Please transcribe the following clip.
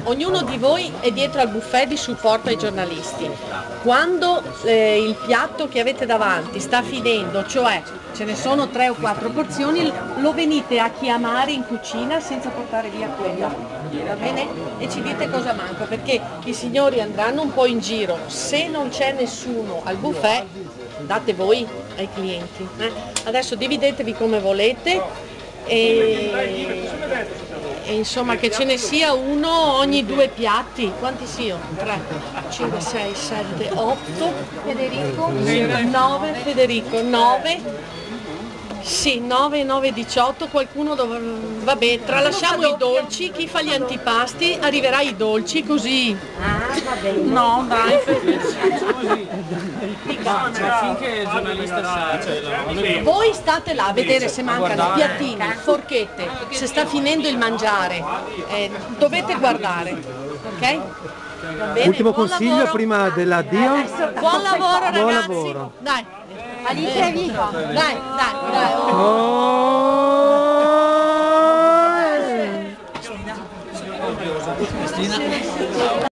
ognuno di voi è dietro al buffet di supporto ai giornalisti. Quando il piatto che avete davanti sta finendo, cioè ce ne sono 3 o 4 porzioni, lo venite a chiamare in cucina senza portare via quella, va bene? E ci dite cosa manca, perché i signori andranno un po' in giro, se non c'è nessuno al buffet date voi ai clienti. Adesso dividetevi come volete e insomma che ce ne sia uno ogni 2 piatti. Quanti siano? 3, 5, 6, 7, 8. Federico? 9, Federico, 9. Sì, 9, 9, 18, qualcuno vabbè, tralasciamo i dolci, chi fa gli antipasti arriverà ai dolci così. Va bene. No, dai, finché il giornalista sa, Voi state là a vedere se mancano piattini, forchette, se sta finendo il mangiare, dovete guardare, ok? Va bene? Ultimo Buon consiglio lavoro. prima dell'addio. Buon lavoro ragazzi. Buon lavoro. Dai. Alice, viva. Dai. Oh.